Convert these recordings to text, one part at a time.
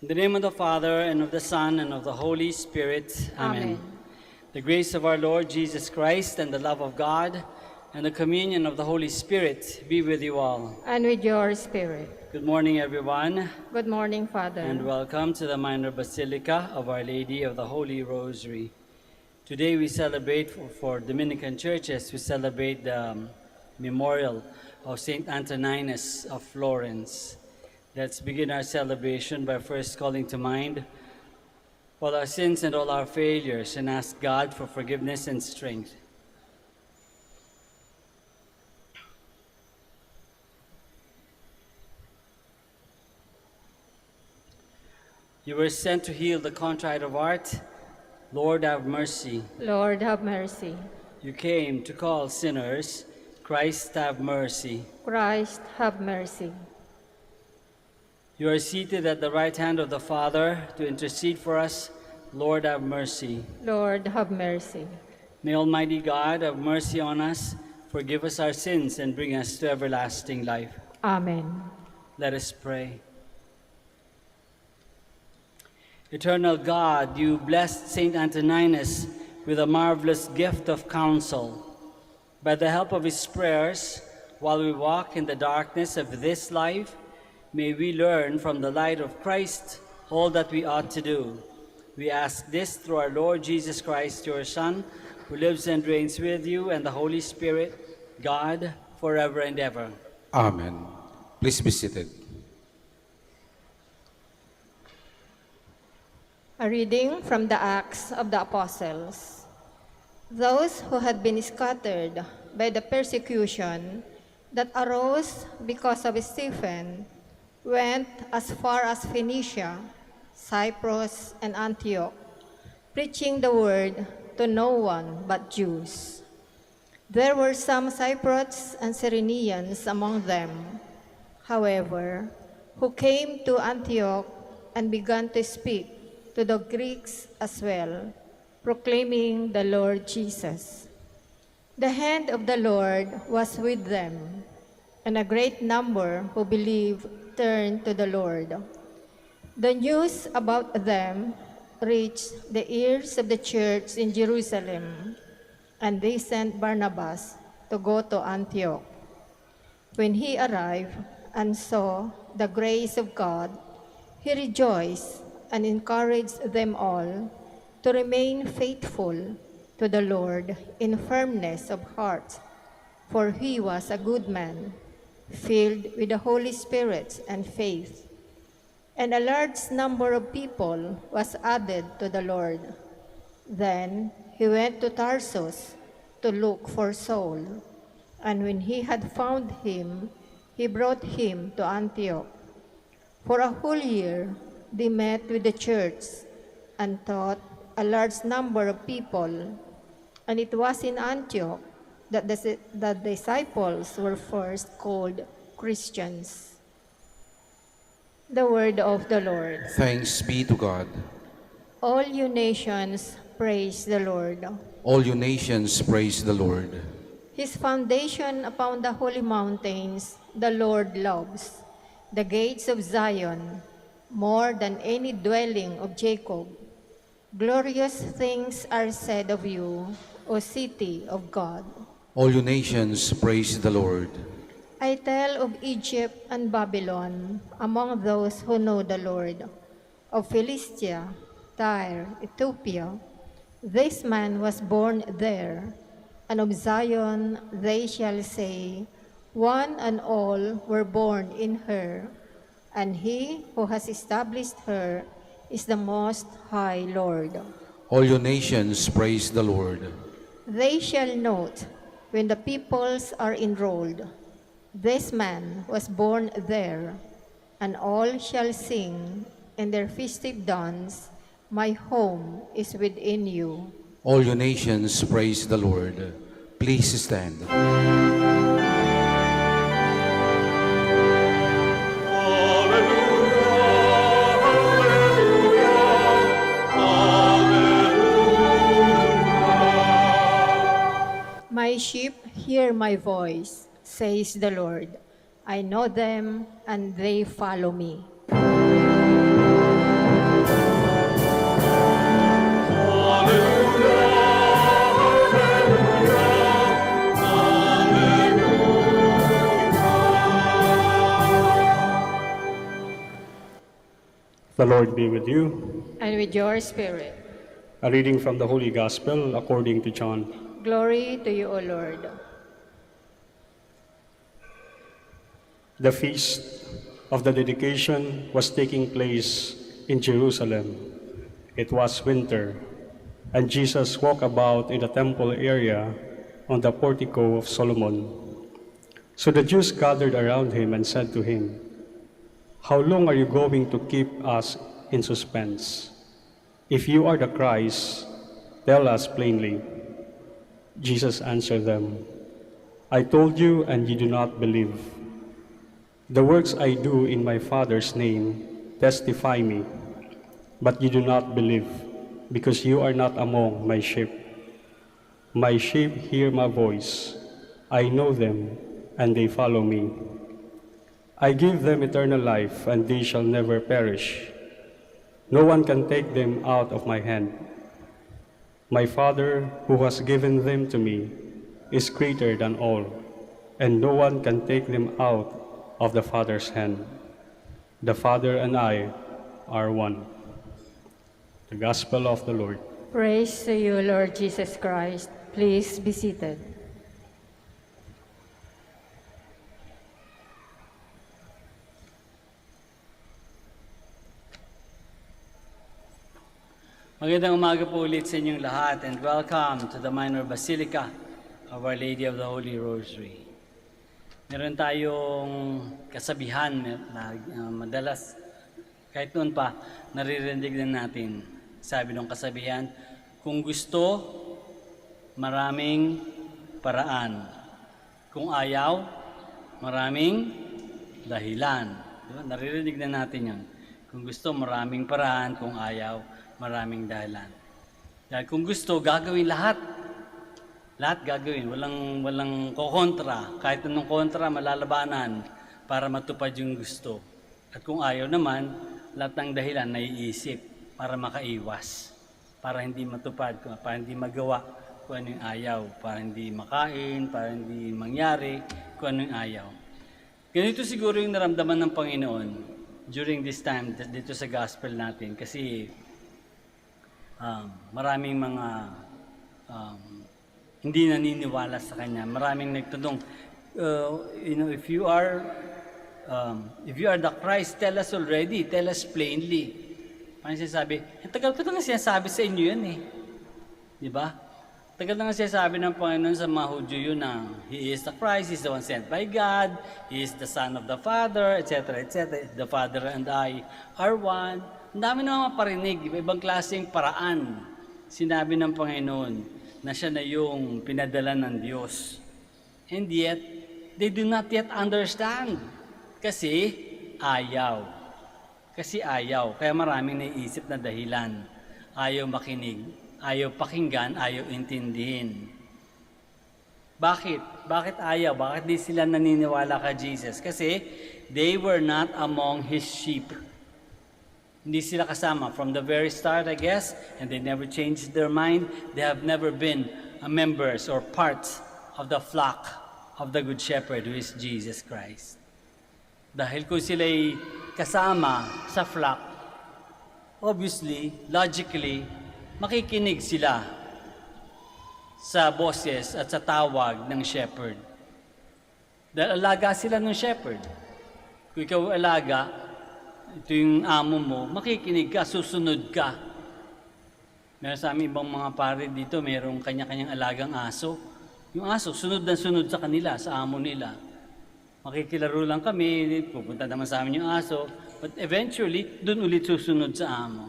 In the name of the Father, and of the Son, and of the Holy Spirit. Amen. The grace of our Lord Jesus Christ, and the love of God, and the communion of the Holy Spirit be with you all. And with your spirit. Good morning, everyone. Good morning, Father. And welcome to the Minor Basilica of Our Lady of the Holy Rosary. Today we celebrate, for Dominican churches, we celebrate the memorial of Saint Antoninus of Florence. Let's begin our celebration by first calling to mind all our sins and all our failures and ask God for forgiveness and strength. You were sent to heal the contrite of heart. Lord, have mercy. Lord, have mercy. You came to call sinners. Christ, have mercy. Christ, have mercy. You are seated at the right hand of the Father to intercede for us. Lord, have mercy. Lord, have mercy. May Almighty God have mercy on us, forgive us our sins, and bring us to everlasting life. Amen. Let us pray. Eternal God, you blessed Saint Antoninus with a marvelous gift of counsel. By the help of his prayers, while we walk in the darkness of this life, may we learn from the light of Christ all that we ought to do. We ask this through our Lord Jesus Christ, your Son, who lives and reigns with you and the Holy Spirit, God, forever and ever. Amen. Please be seated. A reading from the Acts of the Apostles. Those who had been scattered by the persecution that arose because of Stephen went as far as Phoenicia, Cyprus, and Antioch, preaching the word to no one but Jews. There were some Cypriots and Cyrenians among them, however, who came to Antioch and began to speak to the Greeks as well, proclaiming the Lord Jesus. The hand of the Lord was with them, and a great number who believed turned to the Lord. The news about them reached the ears of the church in Jerusalem, and they sent Barnabas to go to Antioch. When he arrived and saw the grace of God, he rejoiced and encouraged them all to remain faithful to the Lord in firmness of heart, for he was a good man, filled with the Holy Spirit and faith. And a large number of people was added to the Lord. Then he went to Tarsus to look for Saul, and when he had found him, he brought him to Antioch. For a whole year they met with the church and taught a large number of people, and it was in Antioch that the disciples were first called Christians. The word of the Lord. Thanks be to God. All you nations, praise the Lord. All you nations, praise the Lord. His foundation upon the holy mountains, the Lord loves. The gates of Zion, more than any dwelling of Jacob. Glorious things are said of you, O city of God. All you nations, praise the Lord. I tell of Egypt and Babylon among those who know the Lord, of Philistia, Tyre, Ethiopia. This man was born there, and of Zion they shall say, one and all were born in her, and he who has established her is the Most High Lord. All you nations, praise the Lord. They shall note when the peoples are enrolled. This man was born there, and all shall sing in their festive dance, my home is within you. All you nations, praise the Lord. Please stand. My sheep hear my voice, says the Lord. I know them, and they follow me. The Lord be with you. And with your spirit. A reading from the Holy Gospel according to John. Glory to you, O Lord. The feast of the dedication was taking place in Jerusalem. It was winter, and Jesus walked about in the temple area on the portico of Solomon. So the Jews gathered around him and said to him, "How long are you going to keep us in suspense? If you are the Christ, tell us plainly." Jesus answered them, "I told you, and you do not believe. The works I do in my Father's name testify me, but you do not believe, because you are not among my sheep. My sheep hear my voice. I know them, and they follow me. I give them eternal life, and they shall never perish. No one can take them out of my hand. My Father, who has given them to me, is greater than all, and no one can take them out of the Father's hand. The Father and I are one." The Gospel of the Lord. Praise to you, Lord Jesus Christ. Please be seated. Magandang umaga po ulit sa inyong lahat and welcome to the Minor Basilica of Our Lady of the Holy Rosary. Meron tayong kasabihan na madalas, kahit noon pa, naririnig na natin. Sabi ng kasabihan, kung gusto, maraming paraan. Kung ayaw, maraming dahilan. Diba? Naririnig na natin yan. Kung gusto, maraming paraan. Kung ayaw, maraming dahilan. Dahil kung gusto, gagawin lahat. Lahat gagawin. Walang kokontra. Kahit anong kontra, malalabanan para matupad yung gusto. At kung ayaw naman, lahat ng dahilan naiisip para makaiwas. Para hindi matupad, para hindi magawa kung ano yung ayaw. Para hindi makain, para hindi mangyari kung ano yung ayaw. Ganito siguro yung naramdaman ng Panginoon during this time dito sa gospel natin. Kasi maraming mga hindi naniniwala sa Kanya. Maraming nagtanong, if you are the Christ, tell us already, tell us plainly. Parang sinasabi, tagal ko na sinasabi sa inyo yan eh. Di ba? Tagal na nga sinasabi ng Panginoon sa mga Hudyo yun na He is the Christ, He is the one sent by God, He is the Son of the Father, etc., etc. The Father and I are one. Ang dami na mga parinig, ibang klaseng paraan. Sinabi ng Panginoon na siya na yung pinadala ng Diyos. And yet, they do not yet understand. Kasi ayaw. Kasi ayaw. Kaya maraming naiisip na dahilan. Ayaw makinig, ayaw pakinggan, ayaw intindihin. Bakit? Bakit ayaw? Bakit di sila naniniwala kay Jesus? Kasi they were not among His sheep. Hindi sila kasama from the very start, I guess, and they never changed their mind. They have never been members or parts of the flock of the Good Shepherd, who is Jesus Christ. Dahil kung sila'y kasama sa flock, obviously, logically, makikinig sila sa boses at sa tawag ng shepherd. Dahil alaga sila ng shepherd. Kung ikaw alaga, ito yung amo mo, makikinig ka, susunod ka. Meron sa aming ibang mga pare dito, mayroong kanya-kanyang alagang aso. Yung aso, sunod na sunod sa kanila, sa amo nila. Makikilaro lang kami, pupunta naman sa amin yung aso, but eventually, dun ulit susunod sa amo.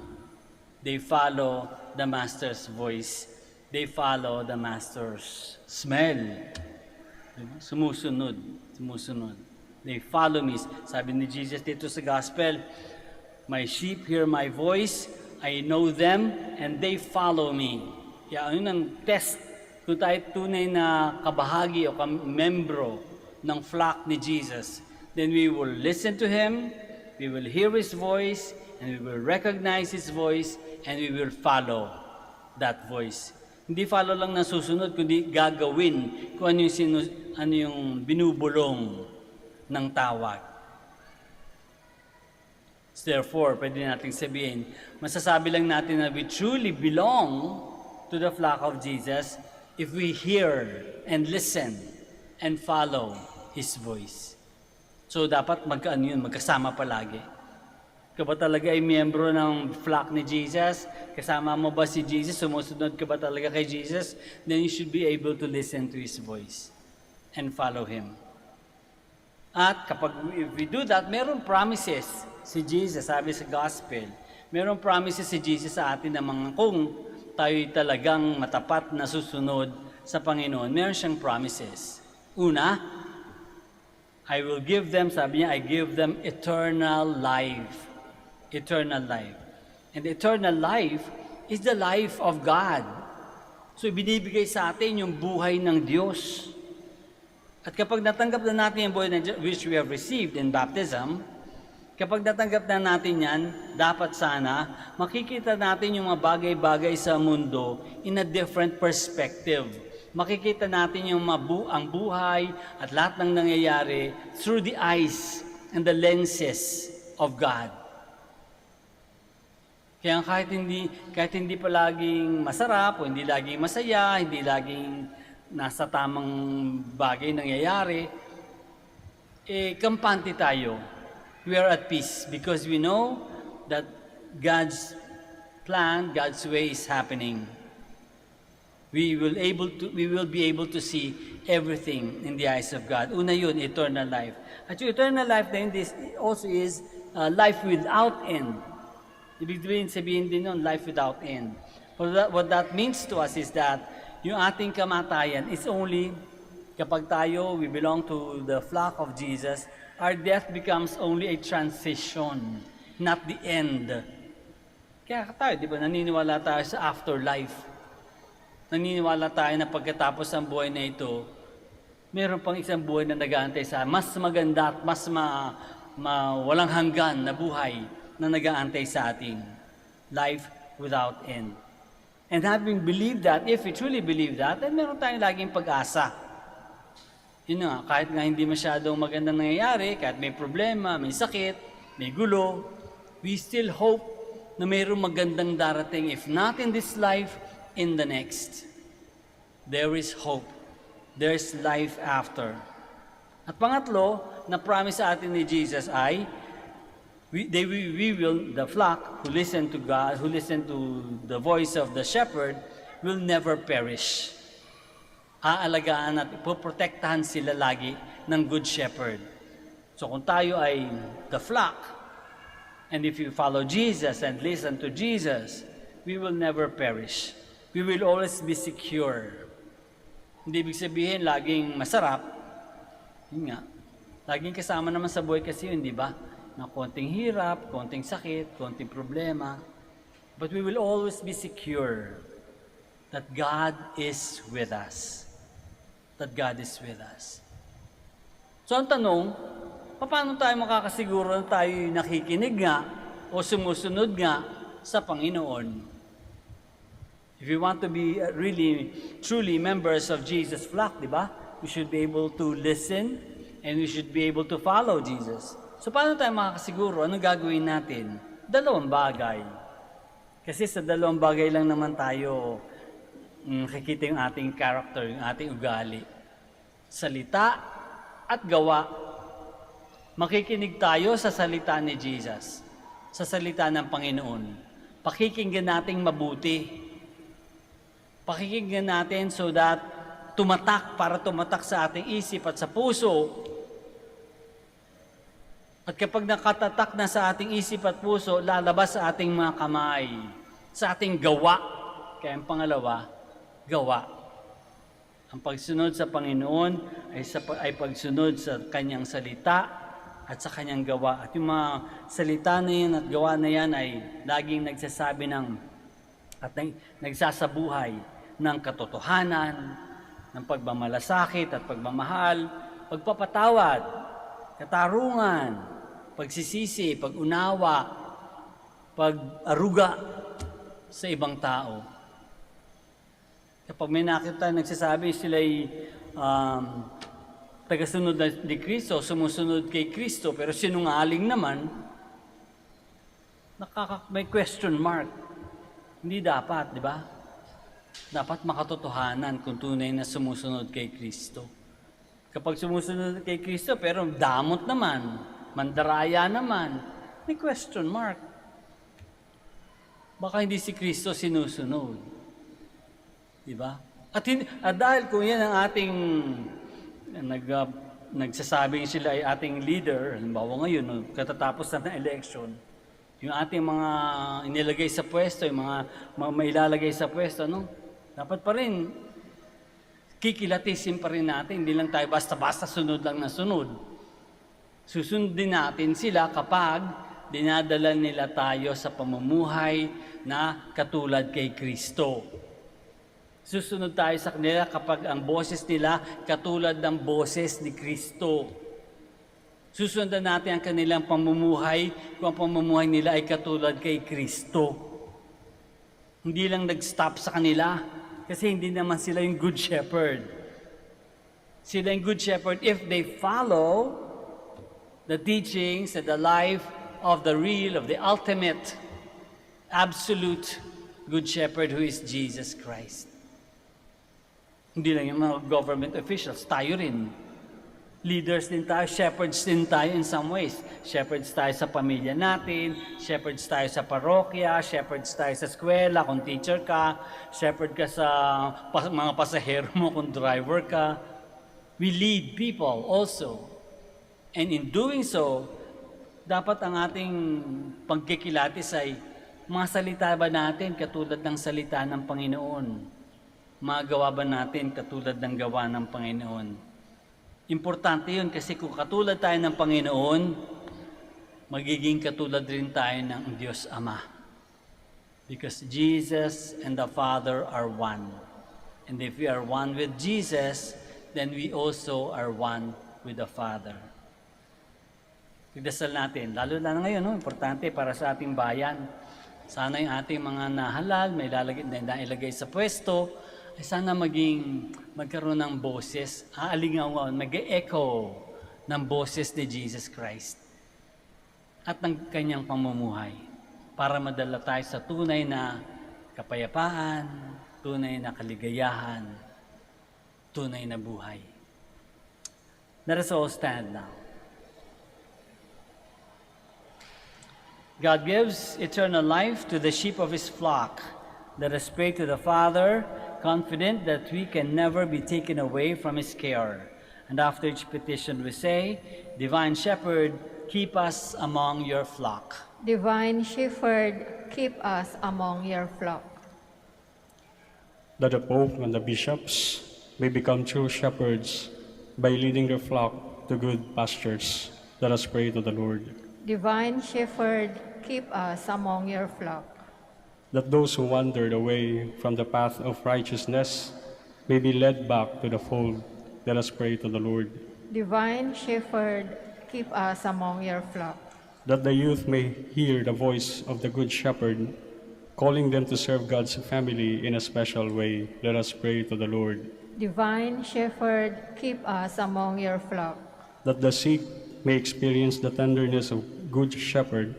They follow the master's voice. They follow the master's smell. Sumusunod. They follow me. Sabi ni Jesus dito sa gospel, "My sheep hear my voice, I know them, and they follow me." Kaya yun ang test. Kung tayo tunay na kabahagi o membro ng flock ni Jesus, then we will listen to Him, we will hear His voice, and we will recognize His voice, and we will follow that voice. Hindi follow lang na susunod, kundi gagawin kung ano yung binubulong ng tawag. Therefore, pwede nating sabihin, masasabi lang natin na we truly belong to the flock of Jesus if we hear and listen and follow His voice. So, dapat magkasama palagi. Ka ba talaga ay miyembro ng flock ni Jesus? Kasama mo ba si Jesus? Sumusunod ka ba talaga kay Jesus? Then you should be able to listen to His voice and follow Him. At if we do that, merong promises si Jesus, sabi sa Gospel, merong promises si Jesus sa atin na mga kung tayo'y talagang matapat na susunod sa Panginoon, meron siyang promises. Una, I will give them, sabi niya, I give them eternal life. Eternal life. And eternal life is the life of God. So, binibigay sa atin yung buhay ng Diyos. At kapag natanggap na natin yung buhay ng Diyos, which we have received in baptism, kapag natanggap na natin yan, dapat sana, makikita natin yung mga bagay-bagay sa mundo in a different perspective. Makikita natin yung ang buhay at lahat ng nangyayari through the eyes and the lenses of God. Kaya kahit hindi palaging masarap, o hindi laging masaya, hindi laging nasa tamang bagay nangyayari, kampante tayo. We are at peace because we know that God's plan, God's way is happening. We will be able to see everything in the eyes of God. Una yun, eternal life. At yung eternal life na yun, this also is life without end. Ibig sabihin din nun, life without end. What that means to us is that yung ating kamatayan is only kapag tayo, we belong to the flock of Jesus, our death becomes only a transition, not the end. Kaya tayo, di ba, naniniwala tayo sa afterlife. Naniniwala tayo na pagkatapos ng buhay na ito, meron pang isang buhay na nag-aantay sa mas maganda at mas walang hanggan na buhay na nag-aantay sa ating life without end. And having believed that, if we truly believe that, then meron tayong laging pag-asa. Yun nga, kahit nga hindi masyadong magandang nangyayari, kahit may problema, may sakit, may gulo, we still hope na mayroong magandang darating, if not in this life, in the next. There is hope. There is life after. At pangatlo, na promise sa atin ni Jesus ay, the flock who listen to God, who listen to the voice of the shepherd, will never perish. Aalagaan at ipoprotektahan sila lagi ng good shepherd. So kung tayo ay the flock, and if you follow Jesus and listen to Jesus, we will never perish. We will always be secure. Hindi ibig sabihin laging masarap. Yun nga. Laging kasama naman sa buhay kasi yun, di ba? Na konting hirap, konting sakit, konting problema. But we will always be secure that God is with us. That God is with us. So ang tanong, paano tayo makakasiguro na tayo nakikinig nga o sumusunod nga sa Panginoon? If we want to be really, truly members of Jesus' flock, di ba? We should be able to listen and we should be able to follow Jesus. So paano tayo makakasiguro? Anong gagawin natin? Dalawang bagay. Kasi sa dalawang bagay lang naman tayo nakikita yung ating character, yung ating ugali. Salita at gawa. Makikinig tayo sa salita ni Jesus, sa salita ng Panginoon. Pakikinggan nating mabuti. Pakikinggan natin so that para tumatak sa ating isip at sa puso. At kapag nakatatak na sa ating isip at puso, lalabas sa ating mga kamay, sa ating gawa. Kaya ang pangalawa, gawa. Ang pagsunod sa Panginoon ay pagsunod sa Kanyang salita at sa Kanyang gawa. At yung mga salita na yan at gawa na yan ay laging nagsasabi at nagsasabuhay ng katotohanan, ng pagmamalasakit at pagmamahal, pagpapatawad, katarungan, pagsisisi, pag-unawa, pag-aruga sa ibang tao. Kapag may nakita nagsasabi sila'y tagasunod ni Kristo, sumusunod kay Kristo, pero sinungaling naman, may question mark. Hindi dapat, di ba? Dapat makatotohanan kung tunay na sumusunod kay Kristo. Kapag sumusunod kay Kristo, pero damot naman, mandaraya naman, may question mark. Baka hindi si Kristo sinusunod. Di ba? At dahil kung yan ang ating nagsasabing sila ay ating leader, halimbawa ngayon, katatapos na ng election, yung ating mga inilagay sa pwesto, yung mga mailalagay sa pwesto, no? Dapat pa rin, kikilatisin pa rin natin, hindi lang tayo basta-basta sunod lang na sunod. Susundin natin sila kapag dinadala nila tayo sa pamumuhay na katulad kay Kristo. Susunod tayo sa kanila kapag ang boses nila katulad ng boses ni Kristo. Susundan natin ang kanilang pamumuhay kung ang pamumuhay nila ay katulad kay Kristo. Hindi lang nag-stop sa kanila kasi hindi naman sila yung good shepherd. Sila yung good shepherd if they follow the teachings and the life of the real, of the ultimate, absolute good shepherd who is Jesus Christ. Hindi lang yung mga government officials, tayo rin. Leaders din tayo, shepherds din tayo in some ways. Shepherds tayo sa pamilya natin, shepherds tayo sa parokya, shepherds tayo sa eskwela kung teacher ka, shepherd ka sa mga pasahero mo kung driver ka. We lead people also. And in doing so, dapat ang ating pagkikilatis ay mga salita ba natin katulad ng salita ng Panginoon? Magawa ba natin katulad ng gawa ng Panginoon? Importante yun kasi kung katulad tayo ng Panginoon, magiging katulad rin tayo ng Diyos Ama. Because Jesus and the Father are one. And if we are one with Jesus, then we also are one with the Father. Pagdasal natin, lalo na ngayon, no? Importante para sa ating bayan. Sana yung ating mga nahalal, may nailagay sa pwesto, ay sana magkaroon ng boses, aalingawan, mag-echo ng boses ni Jesus Christ at ng kanyang pamumuhay para madala tayo sa tunay na kapayapaan, tunay na kaligayahan, tunay na buhay. Let us all stand now. God gives eternal life to the sheep of His flock. Let us pray to the Father, confident that we can never be taken away from His care. And after each petition we say, Divine Shepherd, keep us among your flock. Divine Shepherd, keep us among your flock. That the Pope and the bishops may become true shepherds by leading their flock to good pastures. Let us pray to the Lord. Divine Shepherd, keep us among your flock. That those who wandered away from the path of righteousness may be led back to the fold. Let us pray to the Lord. Divine Shepherd, keep us among your flock. That the youth may hear the voice of the Good Shepherd, calling them to serve God's family in a special way. Let us pray to the Lord. Divine Shepherd, keep us among your flock. That the sick may experience the tenderness of Good Shepherd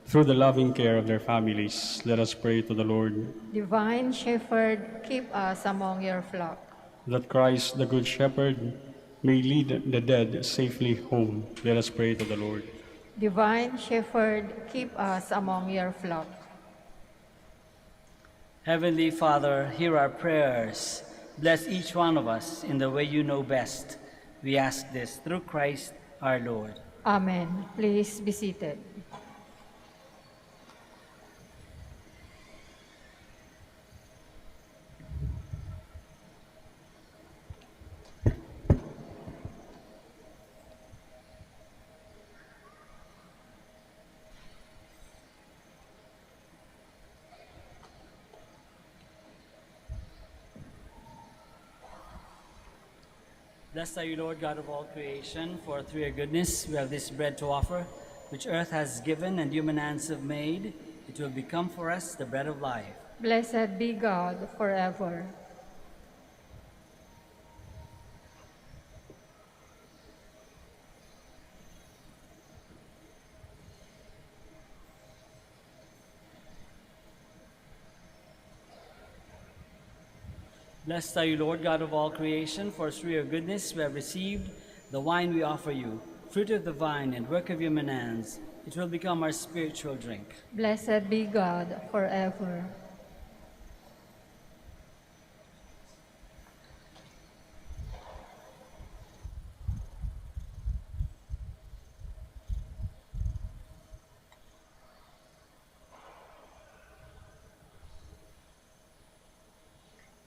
through the loving care of their families. Let us pray to the Lord. Divine Shepherd, keep us among your flock. That Christ, the Good Shepherd, may lead the dead safely home. Let us pray to the Lord. Divine Shepherd, keep us among your flock. Heavenly Father, hear our prayers. Bless each one of us in the way you know best. We ask this through Christ our Lord. Amen. Please be seated. Blessed are you, Lord God of all creation, for through your goodness we have this bread to offer, which earth has given and human hands have made. It will become for us the bread of life. Blessed be God forever. Blessed are you, Lord God of all creation, for through your goodness we have received the wine we offer you, fruit of the vine and work of your hands. It will become our spiritual drink. Blessed be God forever.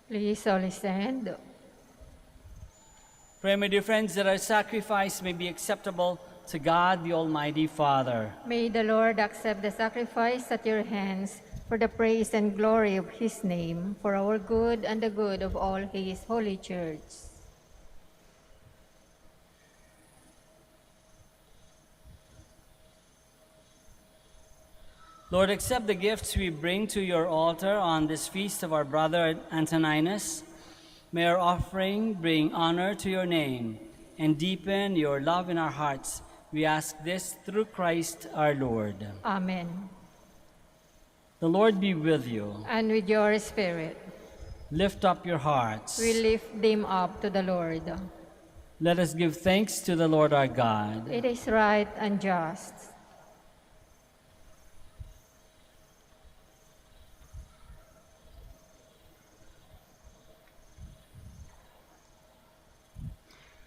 Please all stand. Pray, my dear friends, that our sacrifice may be acceptable to God, the Almighty Father. May the Lord accept the sacrifice at your hands for the praise and glory of his name, for our good and the good of all his holy church. Lord, accept the gifts we bring to your altar on this feast of our brother Antoninus. May our offering bring honor to your name and deepen your love in our hearts. We ask this through Christ our Lord. Amen. The Lord be with you. And with your spirit, Lift up your hearts. we lift them up to the Lord. Let us give thanks to the Lord our God. It is right and just.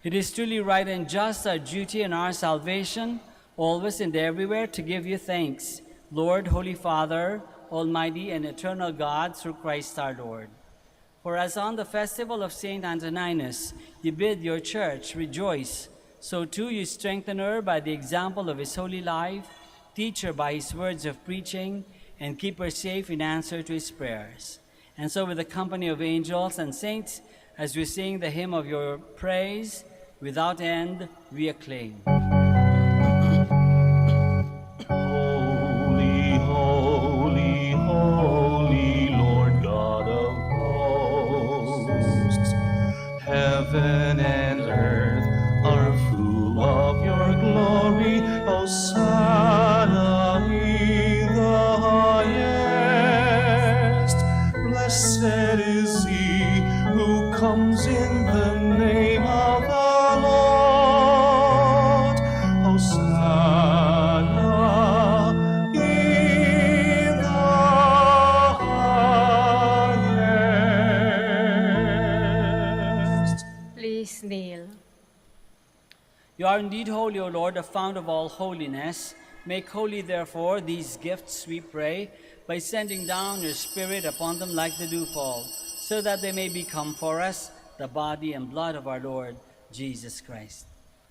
It is truly right and just, our duty and our salvation, always and everywhere to give you thanks, Lord, Holy Father, Almighty and eternal God, through Christ our Lord. For as on the festival of Saint Antoninus you bid your church rejoice, so too you strengthen her by the example of his holy life, teach her by his words of preaching, and keep her safe in answer to his prayers. And so with the company of angels and saints, as we sing the hymn of your praise, without end we acclaim. Holy, holy, holy, Lord God of hosts. Heaven and earth are full of your glory. Hosanna in the highest. Blessed is he who comes in the name of the Lord. Hosanna in the highest. Please kneel. You are indeed holy, O Lord, the fount of all holiness. Make holy, therefore, these gifts, we pray, by sending down your Spirit upon them like the dewfall, so that they may become for us the body and blood of our Lord Jesus Christ.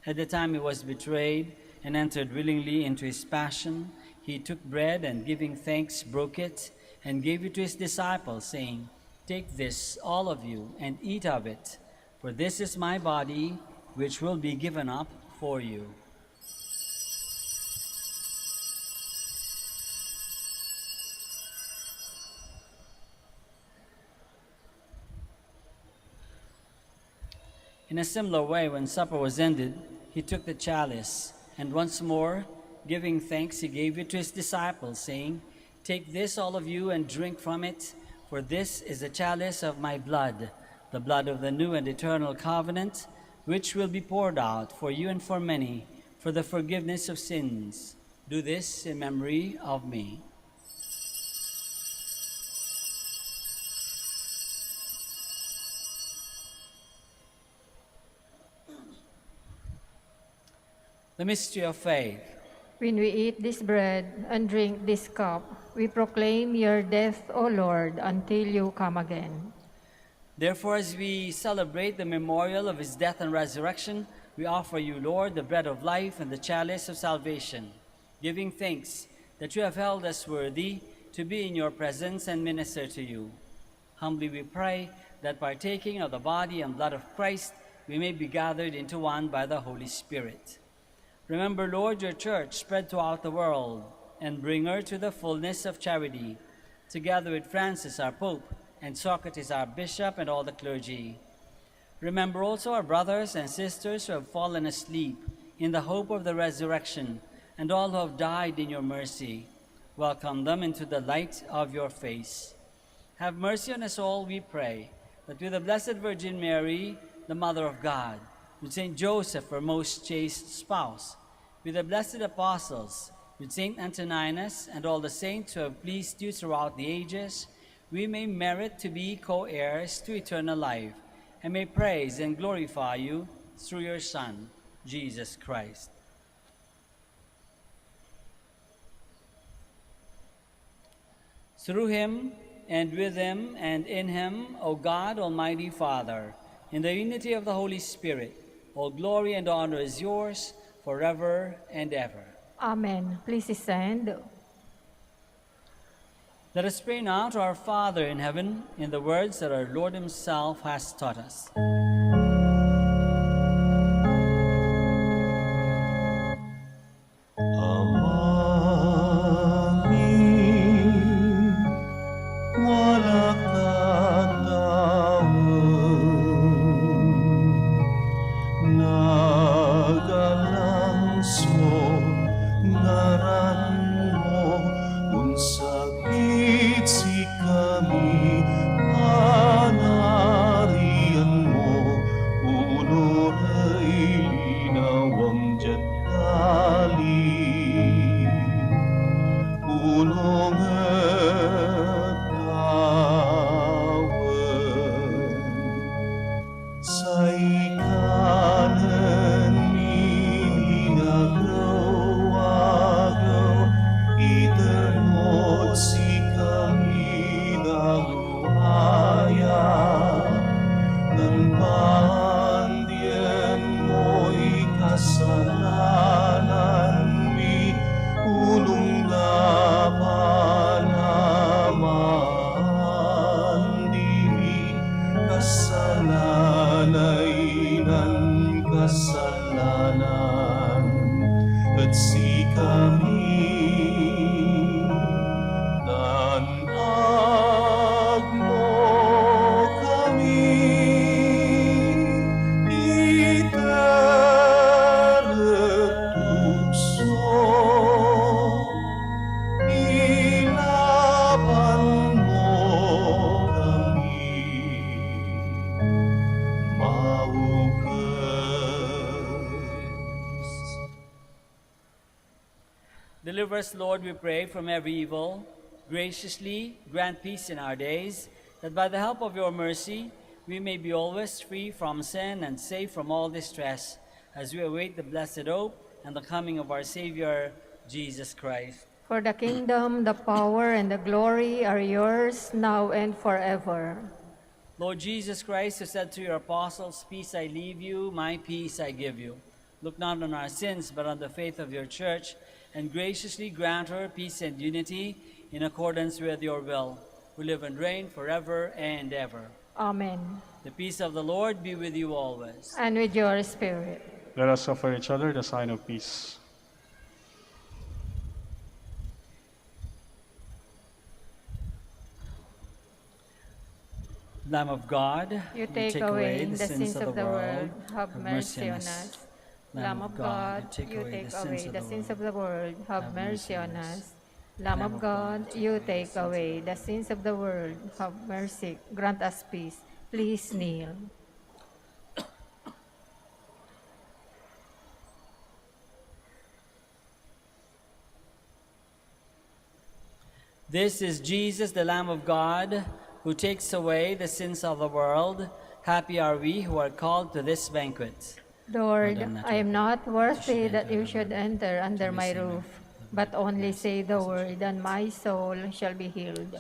At the time he was betrayed and entered willingly into his passion, he took bread and giving thanks broke it and gave it to his disciples, saying, "Take this, all of you, and eat of it, for this is my body, which will be given up for you." In a similar way, when supper was ended, he took the chalice, and once more, giving thanks, he gave it to his disciples, saying, "Take this, all of you, and drink from it, for this is the chalice of my blood, the blood of the new and eternal covenant, which will be poured out for you and for many, for the forgiveness of sins. Do this in memory of me." The mystery of faith. When we eat this bread and drink this cup, we proclaim your death, O Lord, until you come again. Therefore, as we celebrate the memorial of his death and resurrection, we offer you, Lord, the bread of life and the chalice of salvation, giving thanks that you have held us worthy to be in your presence and minister to you. Humbly we pray that partaking of the body and blood of Christ, we may be gathered into one by the Holy Spirit. Remember, Lord, your church spread throughout the world, and bring her to the fullness of charity, together with Francis, our Pope, and Socrates, our Bishop, and all the clergy. Remember also our brothers and sisters who have fallen asleep in the hope of the resurrection, and all who have died in your mercy. Welcome them into the light of your face. Have mercy on us all, we pray, that with the Blessed Virgin Mary, the Mother of God, with Saint Joseph, her most chaste spouse, with the blessed apostles, with Saint Antoninus and all the saints who have pleased you throughout the ages, we may merit to be co-heirs to eternal life, and may praise and glorify you through your Son, Jesus Christ. Through him, and with him, and in him, O God, Almighty Father, in the unity of the Holy Spirit, all glory and honor is yours forever and ever. Amen. Please stand. Let us pray now to our Father in heaven in the words that our Lord himself has taught us. Deliver us, Lord, we pray, from every evil. Graciously grant peace in our days, that by the help of your mercy we may be always free from sin and safe from all distress, as we await the blessed hope and the coming of our Savior, Jesus Christ. For the kingdom, the power, and the glory are yours, now and forever. Lord Jesus Christ, who said to your apostles, "Peace I leave you, my peace I give you," look not on our sins, but on the faith of your church, and graciously grant her peace and unity in accordance with your will, who live and reign forever and ever. Amen. The peace of the Lord be with you always. And with your spirit. Let us offer each other the sign of peace. Lamb of God, You take away the sins of the world, have mercy on us. Lamb of God, you take away the sins of the world, have mercy on us. Lamb of God, you take away the sins of the world, have mercy. Grant us peace. Please kneel. This is Jesus, the Lamb of God, who takes away the sins of the world. Happy are we who are called to this banquet. Lord, I am not worthy that you should enter under my roof, but only say the word, and my soul shall be healed.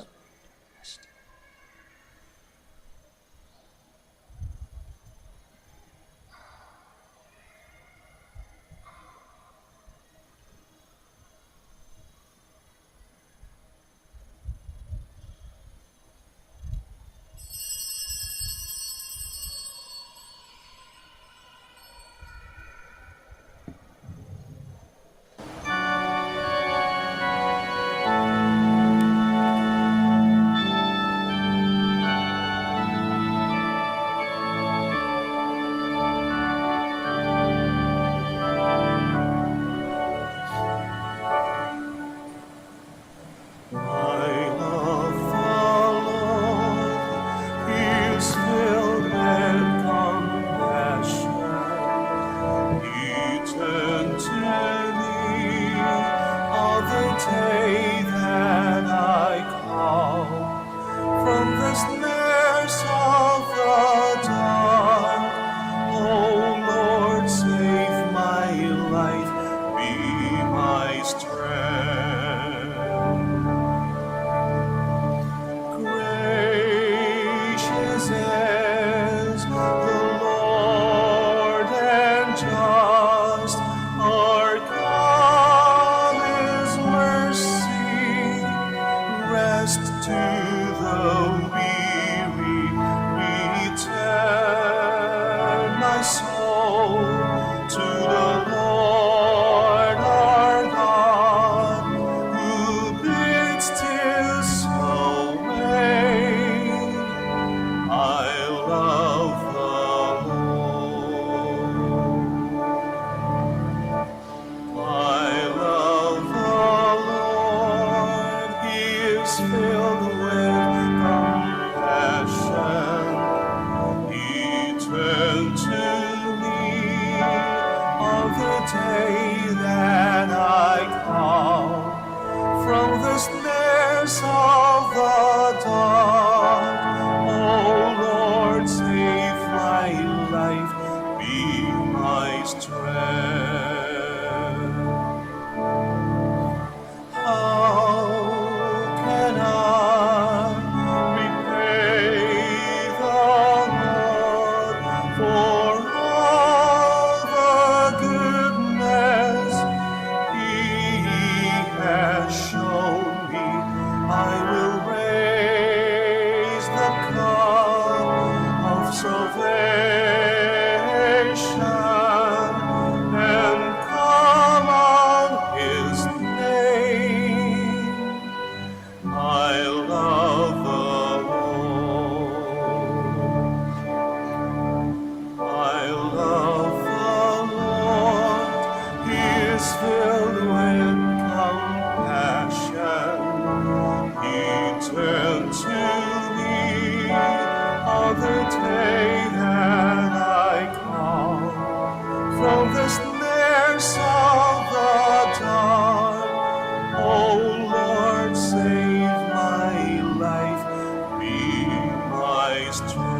filled with compassion. He turned to me on the day that I call from the snares of the dark. Oh Lord, save my life, be my strength. How can I repay the Lord for all the goodness He has shown me? I will raise the cup of salvation and call on His name. I love the Lord. I love the Lord. He is filled with compassion. He turned to me on the day that I call from the snares of the dark. Oh Lord, save my life, be my strength.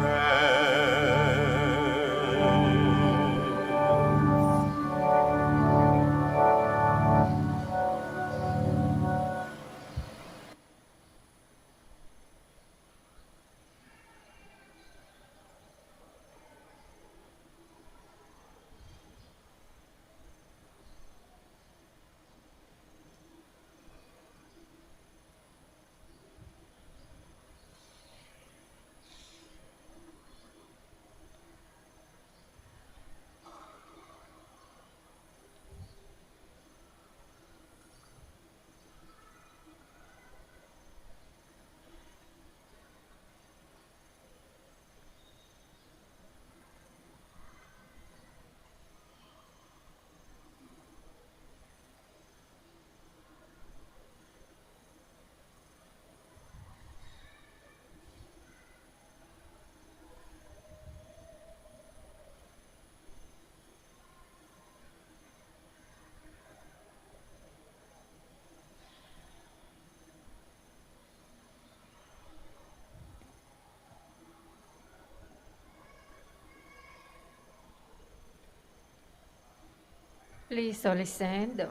Please all stand.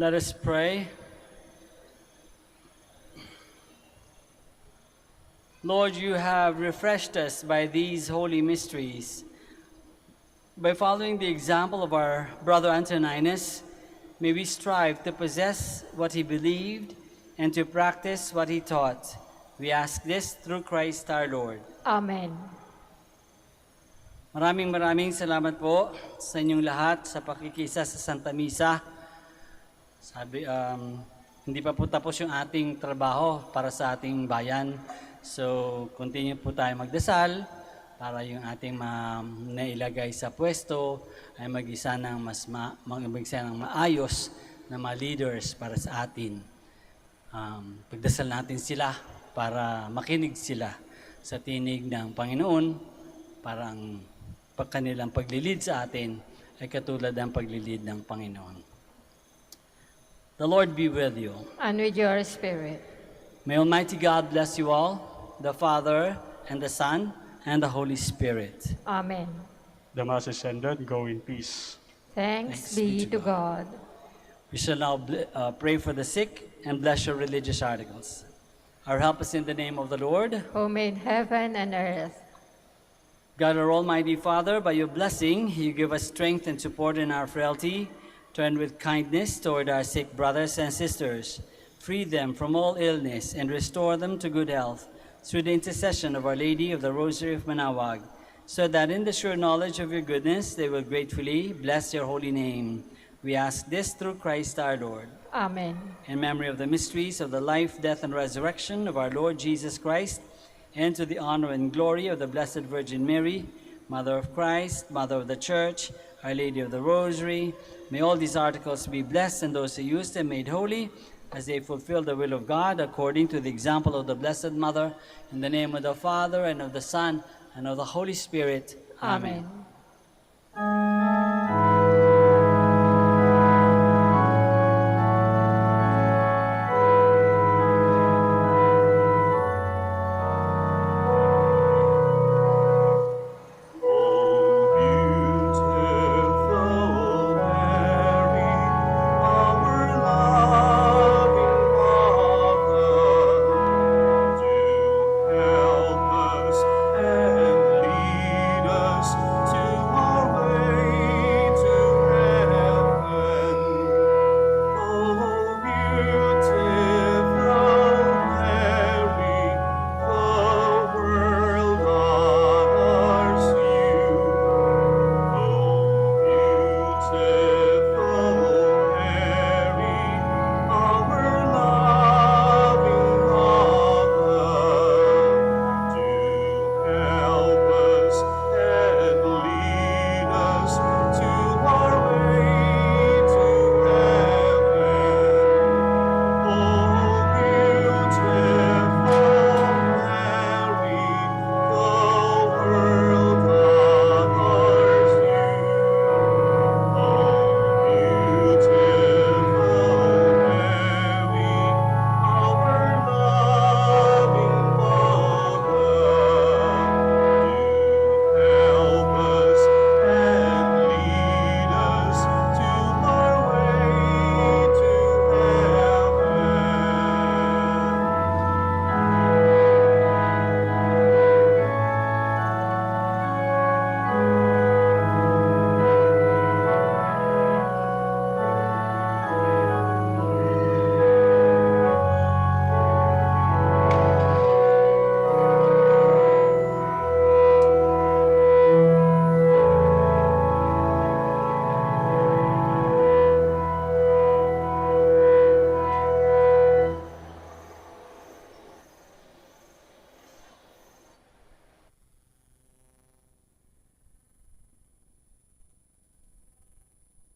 Let us pray. Lord, you have refreshed us by these holy mysteries. By following the example of our brother Antoninus, may we strive to possess what he believed and to practice what he taught. We ask this through Christ our Lord. Amen. Maraming salamat po sa inyong lahat sa pakikisa sa Santa Misa. Hindi pa po tapos yung ating trabaho para sa ating bayan. So, continue po tayo magdasal para yung ating nailagay sa pwesto ay mag-isa ng maayos na mga leaders para sa atin. Pagdasal natin sila para makinig sila sa tinig ng Panginoon para ang kanilang paglilid sa atin ay katulad ng paglilid ng Panginoon. The Lord be with you. And with your spirit. May Almighty God bless you all, the Father, and the Son, and the Holy Spirit. Amen. The Mass is ended. Go in peace. Thanks be to God. We shall now pray for the sick and bless your religious articles. Our help is in the name of the Lord, Who made heaven and earth. God, our Almighty Father, by your blessing, you give us strength and support in our frailty. Turn with kindness toward our sick brothers and sisters. Free them from all illness and restore them to good health through the intercession of Our Lady of the Rosary of Manaoag, so that in the sure knowledge of your goodness they will gratefully bless your holy name. We ask this through Christ our Lord. Amen. In memory of the mysteries of the life, death, and resurrection of our Lord Jesus Christ, and to the honor and glory of the Blessed Virgin Mary, Mother of Christ, Mother of the Church, Our Lady of the Rosary, may all these articles be blessed and those who use them made holy as they fulfill the will of God according to the example of the Blessed Mother, in the name of the Father, and of the Son, and of the Holy Spirit. Amen. Amen.